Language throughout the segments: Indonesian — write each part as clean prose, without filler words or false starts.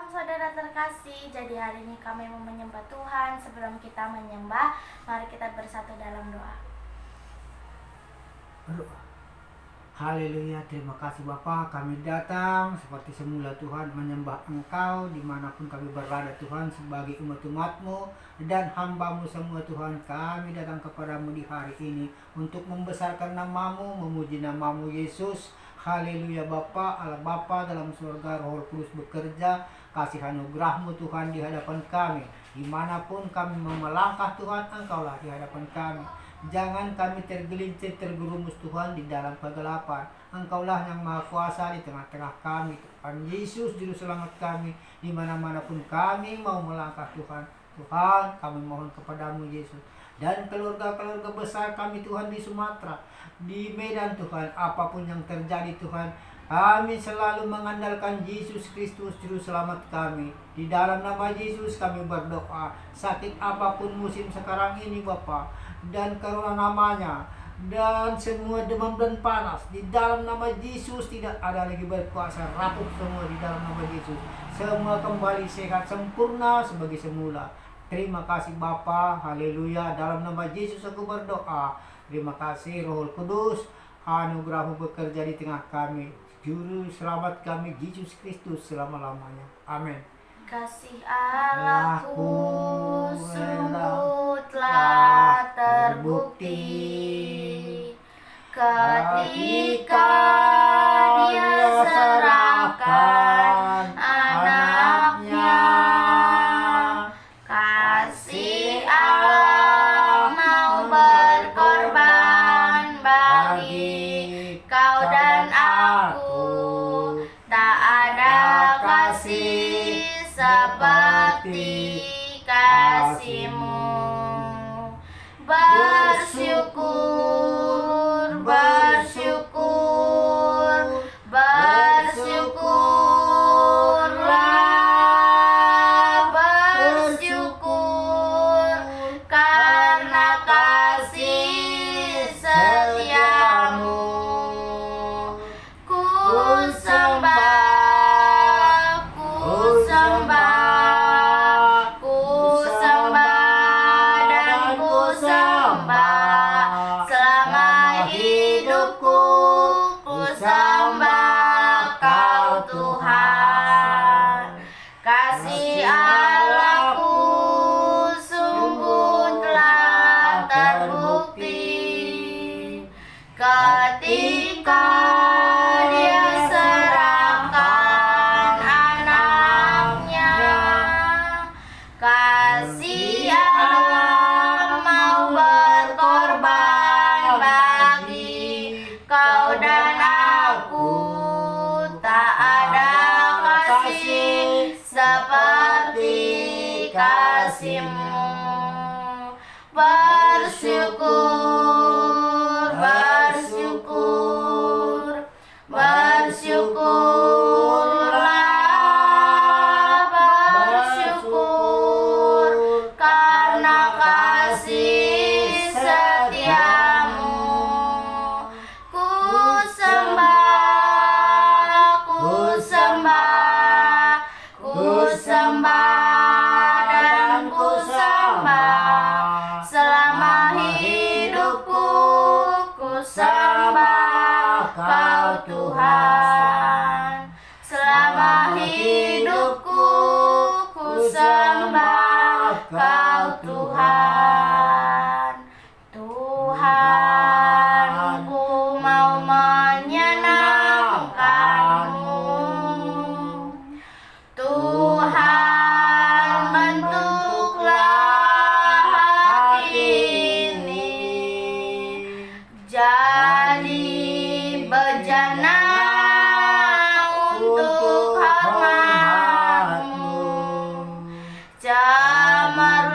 Shalom saudara terkasih. Jadi hari ini kami mau menyembah Tuhan. Sebelum kita menyembah, mari kita bersatu dalam doa. Berdoa. Haleluya, terima kasih Bapa, kami datang seperti semula Tuhan menyembah Engkau dimanapun kami berada Tuhan sebagai umat-umat-Mu dan hamba-Mu semua Tuhan. Kami datang kepadamu di hari ini untuk membesarkan nama-Mu, memuji nama-Mu Yesus. Haleluya Bapa, Allah Bapa dalam surga, Roh Kudus bekerja, kasih anugerah-Mu Tuhan di hadapan kami. Dimanapun kami mau melangkah Tuhan, Engkaulah di hadapan kami. Jangan kami tergelincir, terjerumus Tuhan di dalam kegelapan. Engkaulah yang maha kuasa di tengah-tengah kami. Tuhan Yesus juru selamat kami di mana-mana pun kami mau melangkah Tuhan. Tuhan, kami mohon kepadamu Yesus. Dan keluarga-keluarga besar kami Tuhan di Sumatera, di Medan Tuhan, apapun yang terjadi Tuhan, kami selalu mengandalkan Yesus Kristus juru selamat kami. Di dalam nama Yesus kami berdoa. Sakit apapun musim sekarang ini Bapa, dan karena namanya, dan semua demam dan panas di dalam nama Yesus tidak ada lagi berkuasa, rapuh semua di dalam nama Yesus. Semua kembali sehat sempurna sebagai semula. Terima kasih Bapa, haleluya. Dalam nama Yesus aku berdoa. Terima kasih Roh Kudus, anugerah-Mu bekerja di tengah kami. Juru selamat kami Yesus Kristus selama-lamanya. Amin. Kasih Allahku sungguh telah terbukti ketika Dia serahkan anaknya. Kasih Allah mau berkorban bagi kau dan aku. Tak ada kasih seperti kasih-Mu. Bersyukur, bersyukur, bersyukurlah, bersyukur karena kasih setia-Mu. Ku sembah, ku sembah, ku sembah dan ku sembah selama hidupku. Ku sembah Kau Tuhan. Kasih Allahku sungguh telah terbukti ketika Dia serahkan anaknya. Kasih Allah mau berkorban bagi kau dan aku. Tak ada kasih seperti kasih-Mu. Bersyukur, bersyukur, bersyukurlah, bersyukur karena kasih setia-Mu. Ku sembah, ku sembah, ku sembah dan ku sembah selama hidupku. Ku sembah Kau Tuhan. Selama hidupku ku sembah Kau Tuhan. Tuhan, ku mau menyenangkan-Mu. Tuhan, bentuklah hati ini jadi bejana untuk hormat-Mu. Cemerlang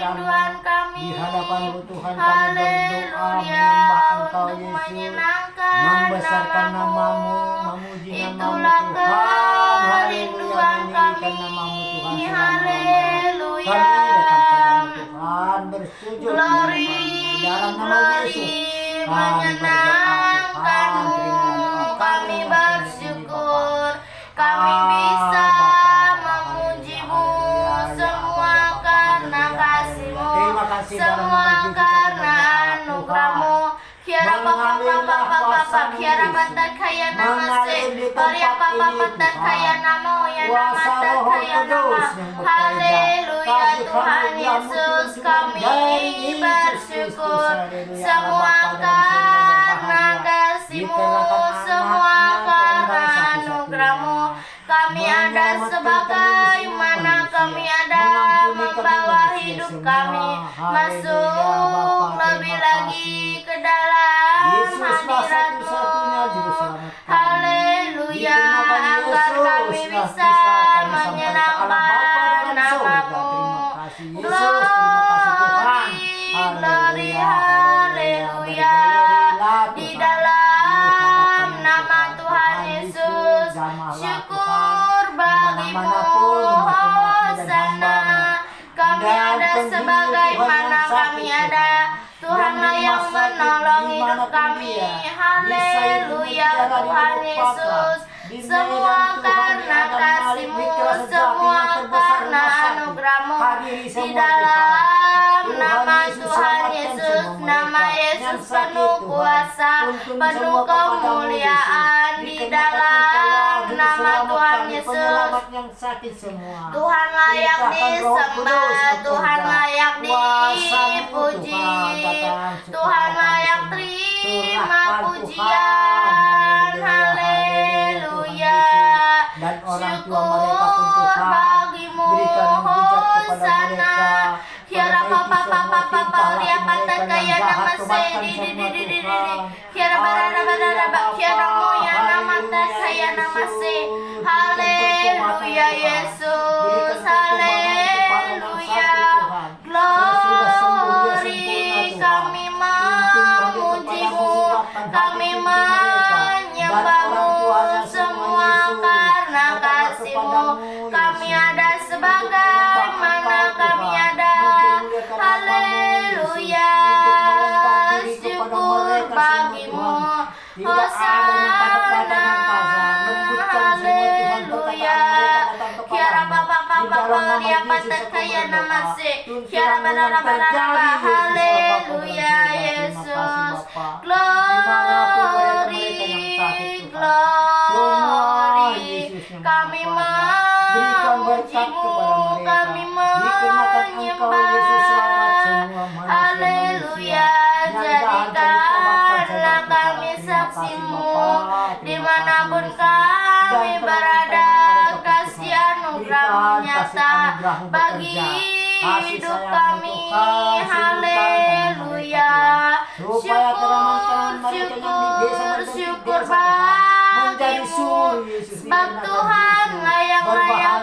kerinduan kami. Di hadapan Tuhan kami berdoa Haleluya, menyembah Engkau untuk Yesus, menyenangkan membesarkan namamu, memuji Itulah namamu Tuhan. Haleluya, kerinduan meninggikan kami. namamu Tuhan selama-lamanya. Haleluya. Kami datang padamu Tuhan, bersujud di Glory, hadapan-Mu. Dalam nama glory, Yesus, menyenangkan-Mu. Kami bersyukur, kami bisa memuji-Mu, semua karena kasih-Mu, semua karena anugerah-Mu. Kiara papa papa papa kiara batat kaya nama se Maria papa batat kaya nama ya nama tat kaya nama. Haleluya Tuhan Yesus, kami bersyukur, semua karena kasih-Mu, semua karena anugerah-Mu. Kami ada sebagaimana kami ada, membawa hidup kami masuk lebih lagi ke dalam hadirat-Mu. Haleluya, agar kami bisa menyenangkan nama-Mu. Glory, glory, haleluya. Di dalam nama Tuhan Yesus, syukur bagi-Mu, hosana. Kami ada sebagaimana kami ada, Tuhanlah yang menolong hidup kami. Haleluya Tuhan Yesus, semua karena kasih-Mu, semua karena anugerah-Mu. Di dalam nama Tuhan Yesus, nama Yesus penuh kuasa, penuh kemuliaan. Di dalam nama Tuhan Yesus, Tuhan layak disembah, Tuhan layak dipuji, Tuhan layak terima pujian. Haleluya, Dan orang tua mereka pun syukur Tuhan bagi-Mu, berikan mujizat kepada hosana. mereka. Kiara papa papa papa ria patat kaya nama se di Kiara barada barada kiara moya nama tat kaya nama se. Haleluya Yesus, haleluya. Glory, kami memuji-Mu, kami menyembah-Mu, semua karena kasih-Mu. Kami ada sebagaimana kami ada. Haleluya, syukur bagi-Mu, hosana. Haleluya, kiara papa papa ria patat kaya nama se kiara barada barada. Haleluya Yesus, glory, glory. Kami memuji-Mu, kami menyembah. Haleluya, jadikanlah kami saksi-Mu dimanapun kami berada. Kasih anugerah-Mu nyata bagi hidup kami. Haleluya, syukur, syukur, syukur bagi-Mu, sebab Tuhan layak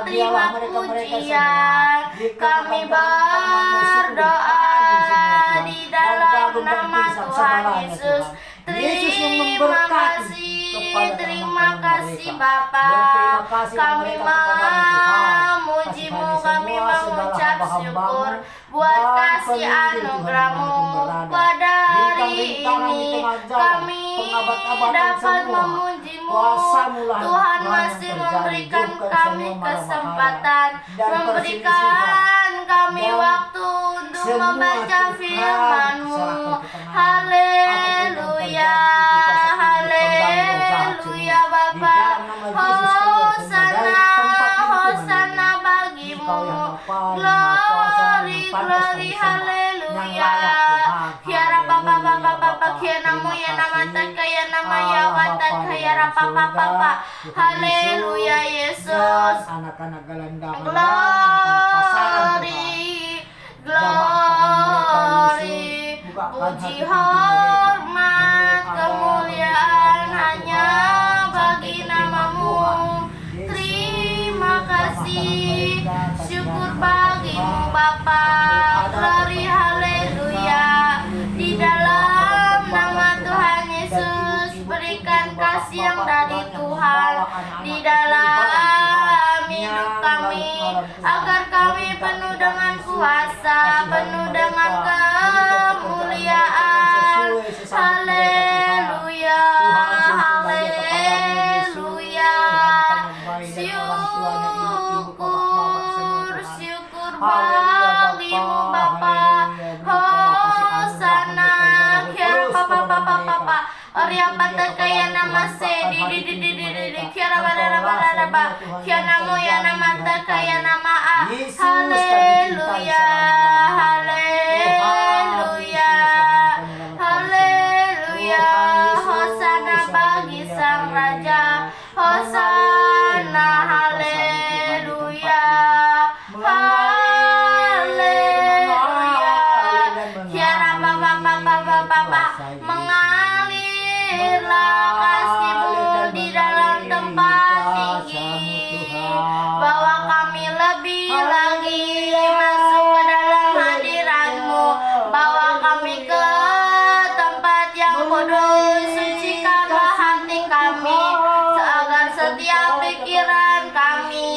terima pujian. Kami berdoa di dalam nama Tuhan Yesus. Terima kasih Bapa. Kami memuji-Mu, kami mengucap syukur buat kasih anugerah-Mu. Pada hari ini kami dapat memuji-Mu. Tuhan masih memberikan kami kesempatan, memberikan kami waktu untuk membaca firman-Mu. Haleluya, haleluya Bapa. Hosana, hosana bagi-Mu. Glory, glory, haleluya. Kiara papa papa papa kiara moya nama tat kaya nama ya watat kaya rapa papa papa. Haleluya Yesus. Anak-anak gelandang, Glory, glory, puji hormat kemuliaan hanya bagi nama-Mu. Terima kasih, syukur bagi-Mu Bapa. kuasa, penuh dengan kemuliaan. Haleluya, haleluya. Syukur, syukur bagimu Bapa. Hosana, kiara papa. Oria patakaya namase di kiara baraba kiana moya namata kaya nama a. Haleluya, haleluya, haleluya. Hosana bagi sang raja, hosana, haleluya, haleluya. Kiara papa mengalirlah kasih-Mu di dalam tempat tinggi, bawa kami lebih lagi masuk ke dalam hadirat-Mu, bawa kami ke tempat yang kudus, sucikanlah hati kami, agar setiap pikiran kami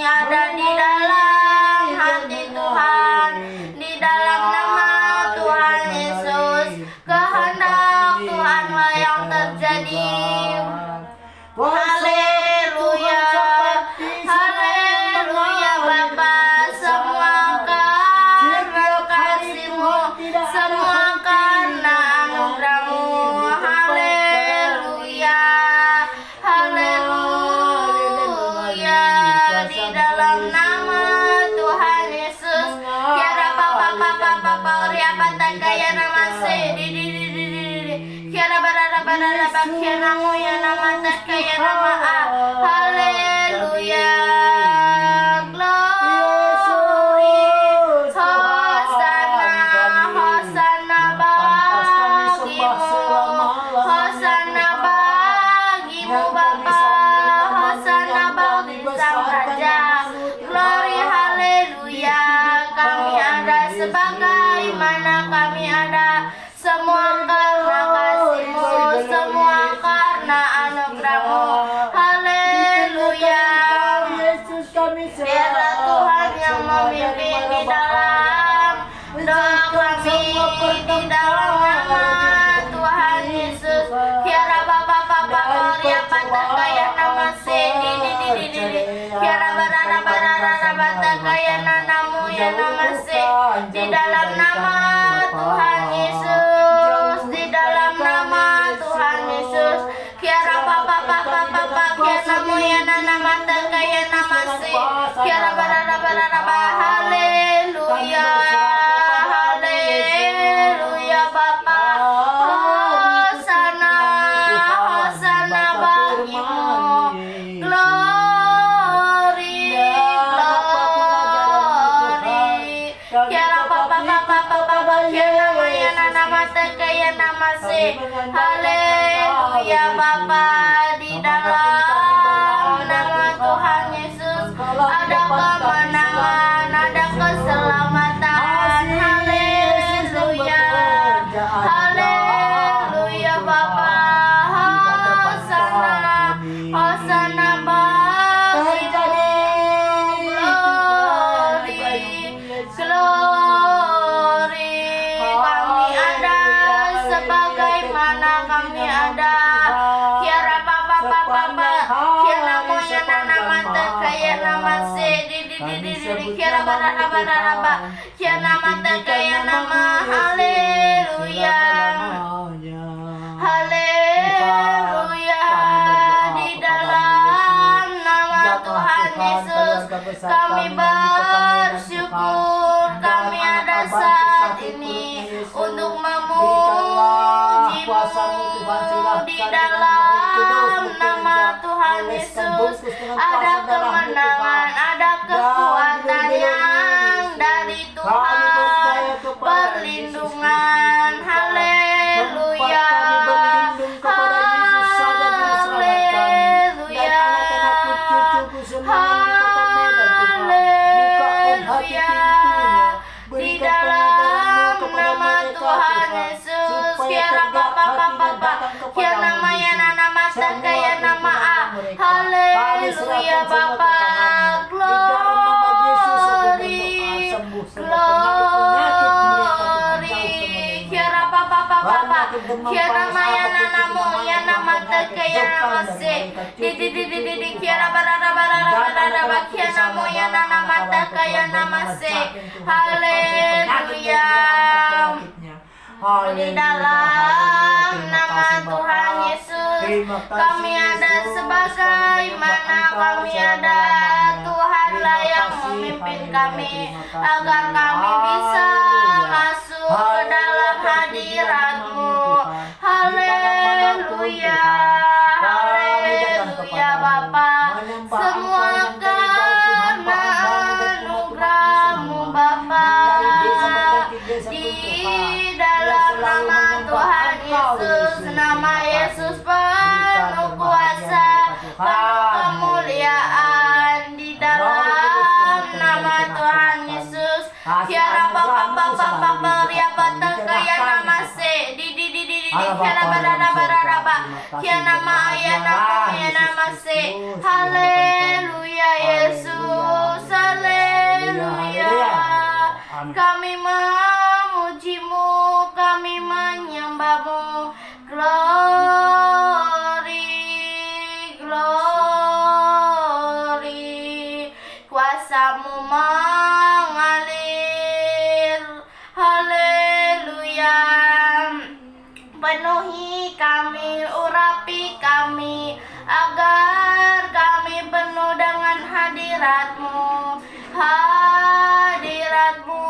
ada di dalam hati Tuhan, di dalam nama Tuhan Yesus. Kehendak Tuhanlah yang terjadi. Haleluya, haleluya Bapa, semua karena kasih-Mu, semua karena anugerah-Mu. Haleluya, haleluya, di dalam nama Tuhan Yesus. Kiara papa ria patakaya namase di kiara barara kiara moya namata kaya nama a. Haleluya, glory, hosana, hosana bagimu, hosana bagimu Bapa, hosana bagi sang raja. Glory, haleluya. Kami ada sebagaimana kami ada, semua karena kasih-Mu, semua karena anugerah-Mu. Haleluya. Biarlah Tuhan yang memimpin di dalam doa kami, di dalam nama Tuhan Yesus. Kiara papa ria patakaya namase di kiara barara patakaya nanamu ya namase, di dalam nama Tuhan Yesus, di dalam nama Tuhan Yesus. Kiara papa kiara moya nama takaya namase, kiara barara haleluya, haleluya Bapa. Hosana, hosana bagimu, glory, glory. Kiara papa kiara moya nama takaya namase. Haleluya Bapa, di dalam nama Tuhan Yesus ada kemenangan, ada keselamatan. Haleluya, haleluya Bapa. Hosana, hosana bagimu, glory, glory. Kami ada sebagaimana kami ada. Kiara papa kiara moya nama takaya namase di kiara barara kiara nama takaya nama. Haleluya, haleluya, di dalam nama Tuhan Yesus kami bersyukur. Kami ada saat ini untuk memuji-Mu di dalam nama Tuhan Yesus. Ada kemenangan, ada kekuatan yang dari Tuhan, perlindungan. Haleluya, haleluya, haleluya, di dalam nama Tuhan Yesus. Kiara papa kiara nama ya nama takaya nama a. Haleluya Bapa, glory, glory. Kiana maya namo ya namata kaya namase. Di kiana barara kiana moya namata kaya namase. Haleluya. Di dalam nama Tuhan Yesus kami ada sebagaimana kami ada. Tuhanlah yang memimpin kami agar kami bisa masuk ke dalam hadirat-Mu. Haleluya. Haleluya Bapa. Semua karena anugerah-Mu Bapa. Di dalam nama Tuhan Yesus, nama Yesus penuh kuasa, penuh kemuliaan. Di dalam nama Tuhan Yesus, kiara papa ria pata kaya nama se di kiara baraba kiara nama ya nama se. Haleluya Yesus, haleluya. Kami memuji-Mu, kami menyembah-Mu. Glory, glory. Kuasa-Mu mengalir. Haleluya. Penuhi kami, urapi kami, agar kami penuh dengan hadirat-Mu. Hadirat-Mu,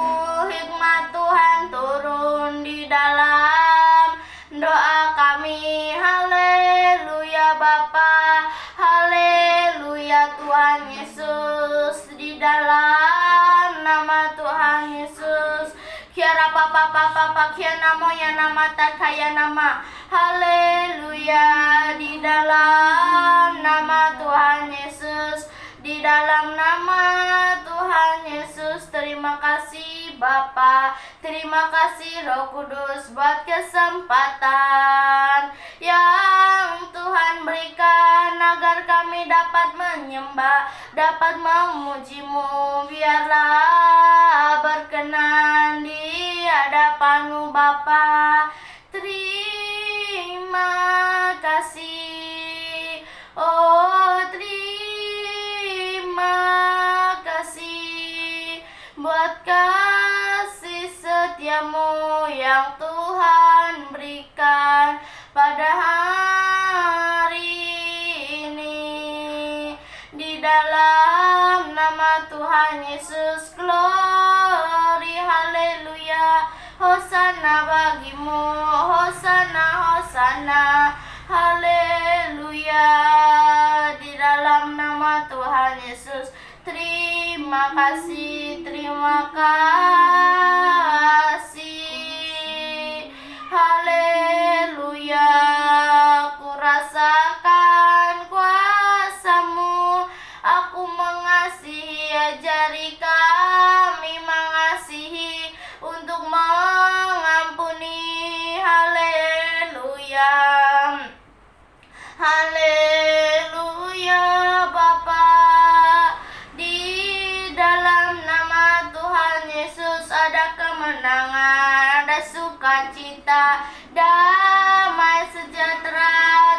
hikmat Tuhan turun di dalam doa kami. Haleluya Bapa, haleluya Tuhan Yesus. Di dalam nama Tuhan Yesus, kiara papa kiana moya nama takaya nama. Haleluya. Di dalam nama Tuhan Yesus, di dalam nama Tuhan Yesus. Terima kasih Bapa, terima kasih Roh Kudus buat kesempatan yang Tuhan berikan agar kami dapat menyembah, dapat memuji-Mu. Biarlah berkenan di hadapan-Mu Bapa. Terima kasih, oh terima kasih buat kasih setia-Mu yang Tuhan berikan pada hari ini. Di dalam nama Tuhan Yesus, glory, haleluya. Hosana bagi-Mu, hosana, hosana, haleluya. Di dalam nama Tuhan Yesus, terima kasih, terima kasih. Haleluya. Ku rasakan kuasa-Mu, aku mengasihi, ajari kami mengasihi untuk mengampuni. Haleluya. Haleluya Bapa. Di dalam nama Tuhan Yesus ada kemenangan, ada sukacita, damai sejahtera.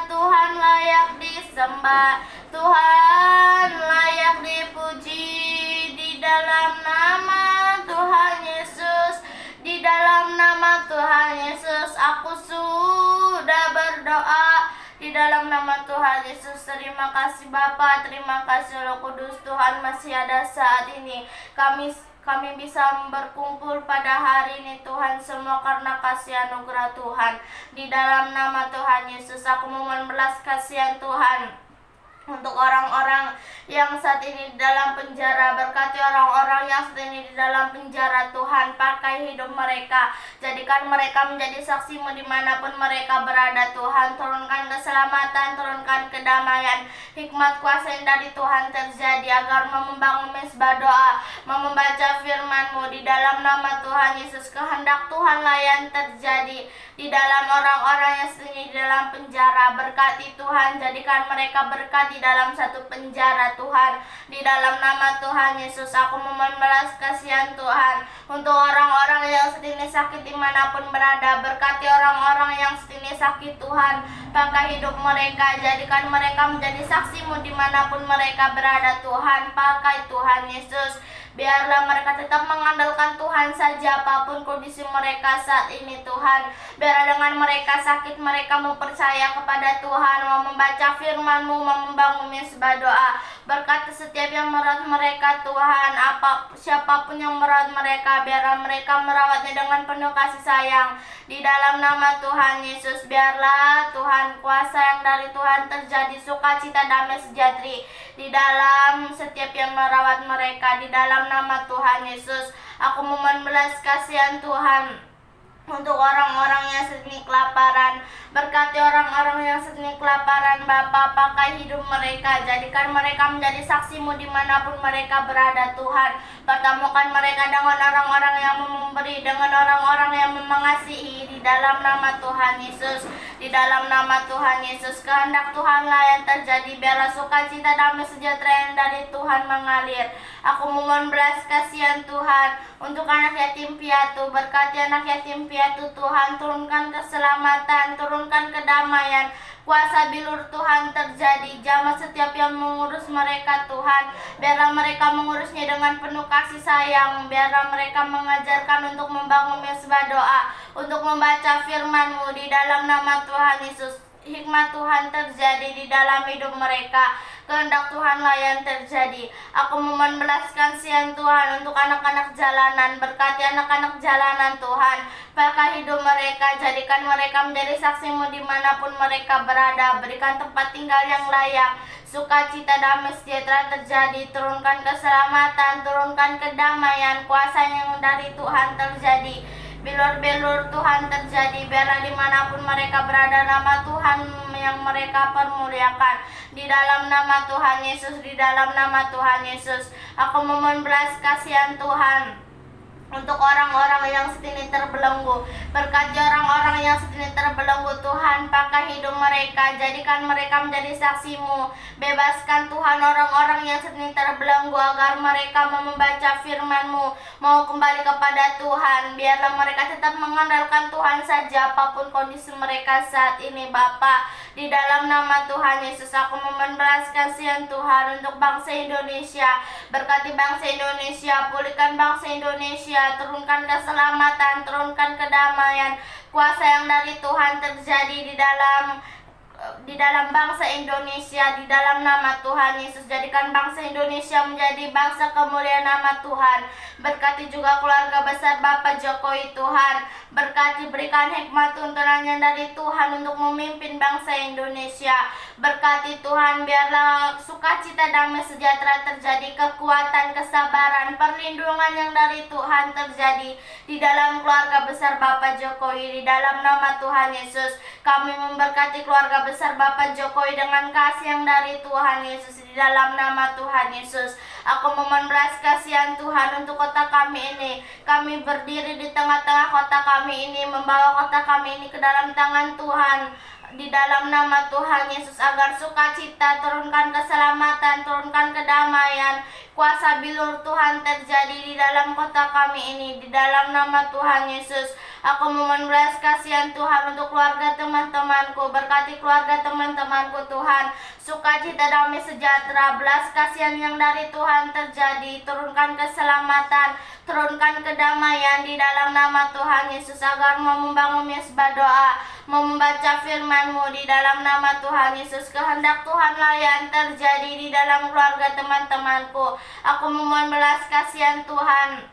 Tuhan layak disembah, Tuhan layak dipuji. Di dalam nama Tuhan Yesus, di dalam nama Tuhan Yesus, aku sudah berdoa. Di dalam nama Tuhan Yesus, terima kasih Bapa, terima kasih Roh Kudus. Tuhan masih ada saat ini. Kami bisa berkumpul pada hari ini Tuhan, semua karena kasih anugerah Tuhan. Di dalam nama Tuhan Yesus, aku memohon belas kasihan Tuhan untuk orang-orang yang saat ini di dalam penjara. Berkati orang-orang yang saat ini di dalam penjara Tuhan. Pakai hidup mereka, jadikan mereka menjadi saksi-Mu dimanapun mereka berada Tuhan. Turunkan keselamatan, turunkan kedamaian, hikmat kuasa yang dari Tuhan terjadi, agar membangun mesbah doa, membaca firman-Mu. Di dalam nama Tuhan Yesus, kehendak Tuhanlah yang terjadi di dalam orang-orang yang sedang di dalam penjara. Berkati Tuhan, jadikan mereka berkat di dalam satu penjara Tuhan. Di dalam nama Tuhan Yesus aku memohon belas kasihan Tuhan untuk orang-orang yang saat ini sakit dimanapun berada. Berkati orang-orang yang saat ini sakit Tuhan, pakai hidup mereka, jadikan mereka menjadi saksi-Mu dimanapun mereka berada Tuhan. Pakai Tuhan Yesus, biarlah mereka tetap mengandalkan Tuhan saja apapun kondisi mereka saat ini Tuhan. Biarlah dengan mereka sakit mereka mau percaya kepada Tuhan, mau membaca firman-Mu, mau membangun mesbah doa. Berkati setiap yang merawat mereka Tuhan, siapapun yang merawat mereka, biarlah mereka merawatnya dengan penuh kasih sayang. Di dalam nama Tuhan Yesus, biarlah Tuhan kuasa yang dari Tuhan terjadi, sukacita, damai, sejahtera di dalam setiap yang merawat mereka. Di dalam nama Tuhan Yesus, aku memohon belas kasihan Tuhan untuk orang-orang yang saat ini kelaparan. Berkati orang-orang yang saat ini kelaparan Bapa, pakai hidup mereka, jadikan mereka menjadi saksi-Mu dimanapun mereka berada Tuhan. Pertemukan mereka dengan orang-orang yang memberi, dengan orang-orang yang mengasihi di dalam nama Tuhan Yesus. Di dalam nama Tuhan Yesus, kehendak Tuhanlah yang terjadi, biarlah sukacita, damai, sejahtera yang dari Tuhan mengalir. Aku memohon belas kasihan Tuhan untuk anak yatim piatu. Berkati anak yatim piatu Tuhan, turunkan keselamatan, turunkan kedamaian, kuasa bilur Tuhan terjadi. Jamah setiap yang mengurus mereka Tuhan, biarlah mereka mengurusnya dengan penuh kasih sayang. Biarlah mereka mengajarkan untuk membangun mesbah doa, untuk membaca firman-Mu. Di dalam nama Tuhan Yesus, hikmat Tuhan terjadi di dalam hidup mereka. Kehendak Tuhanlah yang terjadi. Aku memohon belas kasihan Tuhan untuk anak-anak jalanan. Berkati anak-anak jalanan Tuhan, pakai hidup mereka, jadikan mereka menjadi saksi-Mu dimanapun mereka berada. Berikan tempat tinggal yang layak, sukacita, damai, sejahtera terjadi. Turunkan keselamatan, turunkan kedamaian, kuasa yang dari Tuhan terjadi. Bilur-bilur Tuhan terjadi, biarlah dimanapun mereka berada nama Tuhan yang mereka permuliakan. Di dalam nama Tuhan Yesus, di dalam nama Tuhan Yesus, aku memohon belas kasihan Tuhan untuk orang-orang yang saat ini terbelenggu. Berkati orang-orang yang saat ini terbelenggu Tuhan, pakai hidup mereka, jadikan mereka menjadi saksi-Mu. Bebaskan Tuhan orang-orang yang saat ini terbelenggu, agar mereka mau membaca firman-Mu, mau kembali kepada Tuhan. Biarlah mereka tetap mengandalkan Tuhan saja apapun kondisi mereka saat ini Bapa. Di dalam nama Tuhan Yesus, aku memohon belas kasihan Tuhan untuk bangsa Indonesia. Berkati bangsa Indonesia, pulihkan bangsa Indonesia, turunkan keselamatan, turunkan kedamaian, kuasa yang dari Tuhan terjadi di dalam bangsa Indonesia. Di dalam nama Tuhan Yesus, jadikan bangsa Indonesia menjadi bangsa kemuliaan nama Tuhan. Berkati juga keluarga besar Bapak Jokowi Tuhan. Berkati, berikan hikmat tuntunannya dari Tuhan untuk memimpin bangsa Indonesia. Berkati Tuhan, biarlah sukacita, damai, sejahtera terjadi, kekuatan, kesabaran, perlindungan yang dari Tuhan terjadi di dalam keluarga besar Bapak Jokowi. Di dalam nama Tuhan Yesus, kami memberkati keluarga besar Bapak Jokowi dengan kasih yang dari Tuhan Yesus. Di dalam nama Tuhan Yesus, aku memohon belas kasihan Tuhan untuk kota kami ini. Kami berdiri di tengah-tengah kota kami ini, membawa kota kami ini ke dalam tangan Tuhan. Di dalam nama Tuhan Yesus, agar sukacita, turunkan keselamatan, turunkan kedamaian, kuasa bilur Tuhan terjadi di dalam kota kami ini. Di dalam nama Tuhan Yesus, aku memohon belas kasihan Tuhan untuk keluarga teman-temanku. Berkati keluarga teman-temanku Tuhan, sukacita, damai, sejahtera, belas kasihan yang dari Tuhan terjadi. Turunkan keselamatan, turunkan kedamaian di dalam nama Tuhan Yesus, agar mau membangun mesbah doa, mau membaca firman-Mu. Di dalam nama Tuhan Yesus, kehendak Tuhanlah yang terjadi di dalam keluarga teman-temanku. Aku memohon belas kasihan Tuhan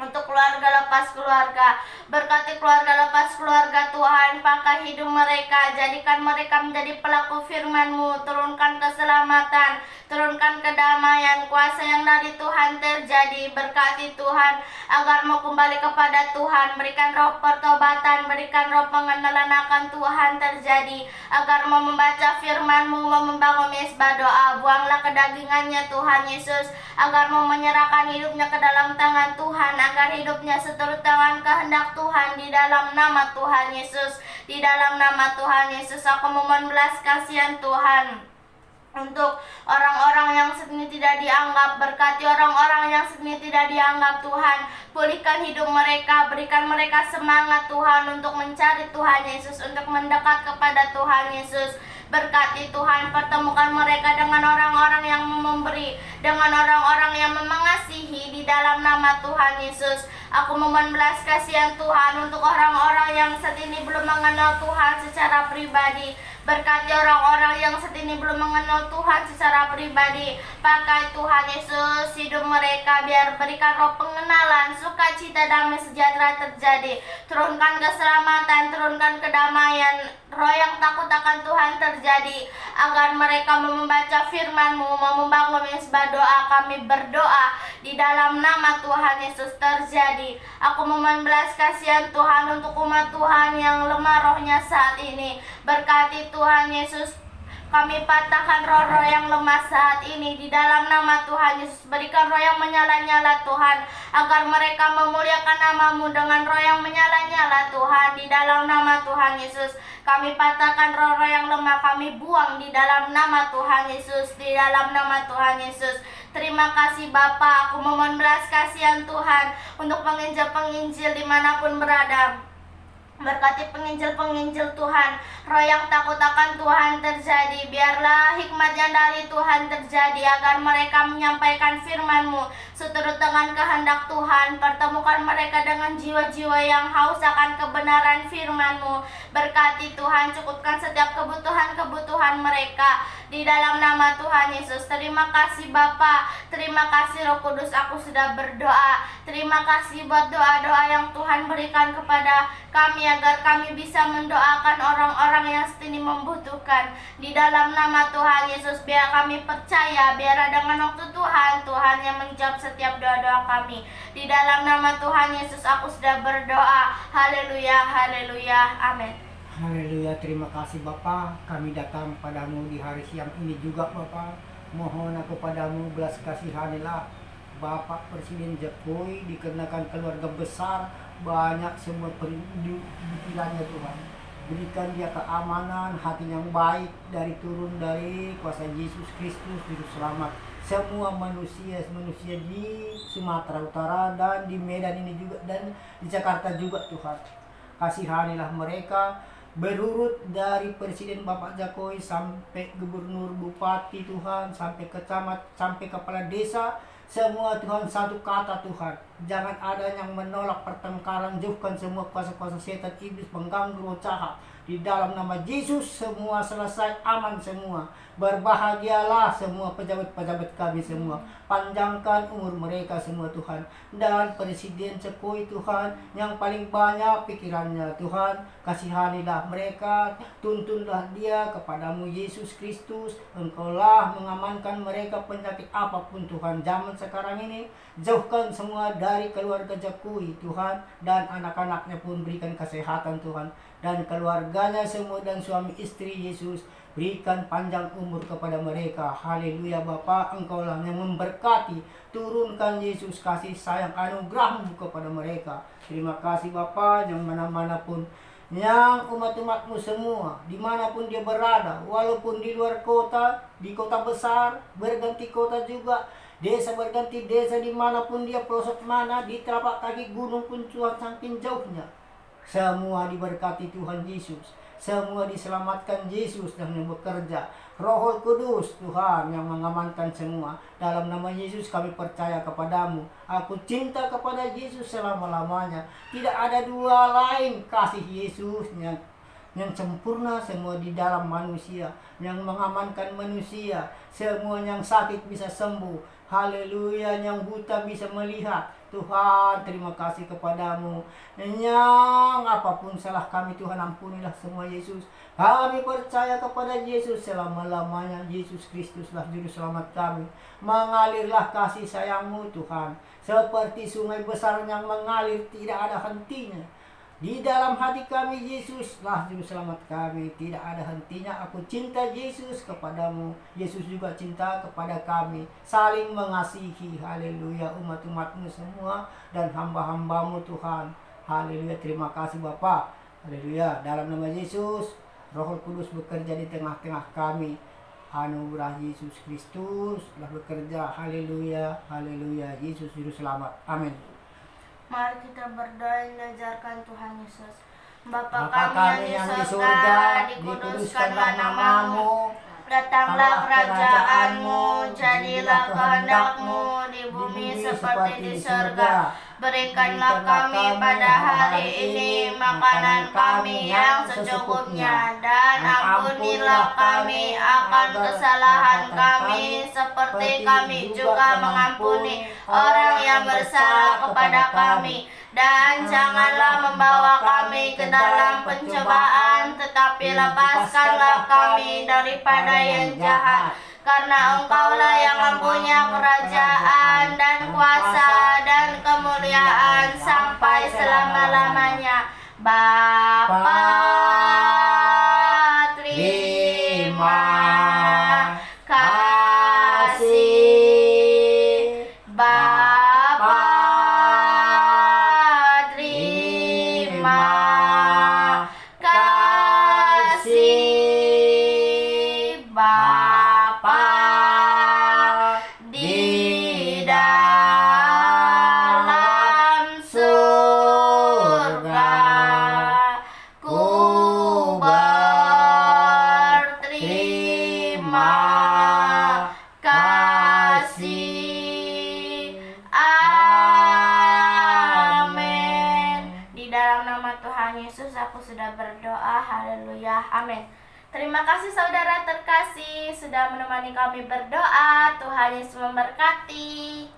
untuk keluarga lepas keluarga. Berkati keluarga lepas keluarga Tuhan, pakai hidup mereka, jadikan mereka menjadi pelaku firman-Mu. Turunkan keselamatan, turunkan kedamaian, kuasa yang dari Tuhan terjadi. Berkati Tuhan agar mau kembali kepada Tuhan. Berikan roh pertobatan, berikan roh pengenalan akan Tuhan terjadi, agar mau membaca firman-Mu, mau membangun mesbah doa. Buanglah kedagingannya Tuhan Yesus, agar mau menyerahkan hidupnya ke dalam tangan Tuhan, agar hidupnya seturut dengan kehendak Tuhan. Di dalam nama Tuhan Yesus, di dalam nama Tuhan Yesus, aku memohon belas kasihan Tuhan untuk orang-orang yang saat ini tidak dianggap. Berkati orang-orang yang saat ini tidak dianggap Tuhan. Pulihkan hidup mereka, berikan mereka semangat Tuhan untuk mencari Tuhan Yesus, untuk mendekat kepada Tuhan Yesus. Berkati Tuhan, pertemukan mereka dengan orang-orang yang memberi, dengan orang-orang yang mengasihi di dalam nama Tuhan Yesus. Aku memohon belas kasihan Tuhan untuk orang-orang yang saat ini belum mengenal Tuhan secara pribadi. Berkati orang-orang yang saat ini belum mengenal Tuhan secara pribadi. Pakai Tuhan Yesus hidup mereka, biar berikan roh pengenalan, sukacita, damai sejahtera terjadi. Turunkan keselamatan, turunkan kedamaian, roh yang takut akan Tuhan terjadi, agar mereka mau membaca firman-Mu, mau membangun mesbah doa. Kami berdoa di dalam nama Tuhan Yesus terjadi. Aku memohon belas kasihan Tuhan untuk umat Tuhan yang lemah rohnya saat ini. Berkati Tuhan Yesus, kami patahkan roh-roh yang lemah saat ini di dalam nama Tuhan Yesus. Berikan roh yang menyala-nyala Tuhan, agar mereka memuliakan nama-Mu dengan roh yang menyala-nyala Tuhan di dalam nama Tuhan Yesus. Kami patahkan roh-roh yang lemah, kami buang di dalam nama Tuhan Yesus, di dalam nama Tuhan Yesus. Terima kasih Bapa, aku memohon belas kasihan Tuhan untuk penginjil-penginjil dimanapun berada. Berkati penginjil-penginjil Tuhan, roh yang takut akan Tuhan terjadi. Biarlah hikmat yang dari Tuhan terjadi, agar mereka menyampaikan firman-Mu seturut dengan kehendak Tuhan. Pertemukan mereka dengan jiwa-jiwa yang haus akan kebenaran firman-Mu. Berkati Tuhan, cukupkan setiap kebutuhan-kebutuhan mereka di dalam nama Tuhan Yesus. Terima kasih Bapa, terima kasih Roh Kudus, aku sudah berdoa. Terima kasih buat doa-doa yang Tuhan berikan kepada kami, agar kami bisa mendoakan orang-orang yang saat ini membutuhkan. Di dalam nama Tuhan Yesus, biar kami percaya, biar dengan waktu Tuhan yang menjawab setiap doa-doa kami. Di dalam nama Tuhan Yesus aku sudah berdoa. Haleluya, haleluya, amin. Haleluya, terima kasih Bapa. Kami datang padamu di hari siang ini juga Bapa. Mohon aku padamu belas kasihanilah Bapak Presiden Jokowi, dikenakan keluarga besar, banyak semua pikirannya Tuhan. Berikan dia keamanan, hati yang baik, turun dari kuasa Yesus Kristus, Juru Selamat. Semua manusia di Sumatera Utara dan di Medan ini juga, dan di Jakarta juga Tuhan. Kasihanilah mereka, berurut dari Presiden Bapak Jokowi sampai Gubernur, Bupati Tuhan, sampai Kecamat, sampai Kepala Desa. Semua Tuhan satu kata Tuhan, jangan ada yang menolak pertengkaran, jauhkan semua kuasa-kuasa setan, iblis, pengganggu roh jahat. Di dalam nama Yesus semua selesai, aman semua. Berbahagialah semua pejabat-pejabat kami semua. Panjangkan umur mereka semua Tuhan. Dan Presiden Jokowi Tuhan, yang paling banyak pikirannya Tuhan, kasihanilah mereka, tuntunlah dia kepadamu Yesus Kristus. Engkaulah mengamankan mereka penyakit apapun Tuhan. Zaman sekarang ini, jauhkan semua dari keluarga Jokowi Tuhan, dan anak-anaknya pun berikan kesehatan Tuhan, dan keluarganya semua dan suami istri Yesus, berikan panjang umur kepada mereka. Haleluya Bapa, Engkaulah yang memberkati. Turunkan Yesus kasih sayang anugerah-Mu kepada mereka. Terima kasih Bapa, yang mana-mana pun yang umat-umat-Mu semua, dimanapun dia berada, walaupun di luar kota, di kota besar, berganti kota juga, desa berganti desa, dimanapun dia, pelosok mana, di telapak kaki gunung pun Tuhan, saking jauhnya, semua diberkati Tuhan Yesus. Semua diselamatkan Yesus yang bekerja. Roh Kudus Tuhan yang mengamankan semua. Dalam nama Yesus kami percaya kepadamu. Aku cinta kepada Yesus selama-lamanya. Tidak ada dua lain kasih Yesus yang sempurna, semua di dalam manusia, yang mengamankan manusia, semua yang sakit bisa sembuh. Haleluya, yang buta bisa melihat. Tuhan, terima kasih kepadamu. Yang apapun salah kami Tuhan, ampunilah semua Yesus. Kami percaya kepada Yesus selama-lamanya. Yesus Kristuslah Juru Selamat kami. Mengalirlah kasih sayang-Mu Tuhan, seperti sungai besar yang mengalir tidak ada hentinya. Di dalam hati kami Yesuslah Juru Selamat kami, tidak ada hentinya. Aku cinta Yesus kepadamu, Yesus juga cinta kepada kami. Saling mengasihi, haleluya, umat-umat-Mu semua dan hamba-hamba-Mu Tuhan. Haleluya, terima kasih Bapa. Haleluya, dalam nama Yesus, Roh Kudus bekerja di tengah-tengah kami. Anugerah Yesus Kristus telah bekerja. Haleluya, haleluya. Yesus Juru Selamat. Amin. Mari kita berdoa yang diajarkan Tuhan Yesus. Bapa Bapa kami yang di surga, dikuduskanlah namamu. Datanglah kerajaanmu, jadilah kehendak-Mu di bumi seperti di surga. Berikanlah kami pada hari ini makanan kami yang secukupnya, dan ampunilah kami akan kesalahan kami, seperti kami juga mengampuni orang yang bersalah kepada kami. Dan janganlah membawa kami ke dalam pencobaan, tetapi lepaskanlah kami daripada yang jahat. Karena Engkaulah yang mempunyai kerajaan dan kuasa dan kemuliaan sampai selama-lamanya. Bapa, terima kasih. Bapa, terima kasih. Bapa di dalam surga, ku berterima kasih. Amin. Di dalam nama Tuhan Yesus aku sudah berdoa. Haleluya. Amin. Terima kasih saudara terkasih sudah menemani kami berdoa. Tuhan Yesus memberkati.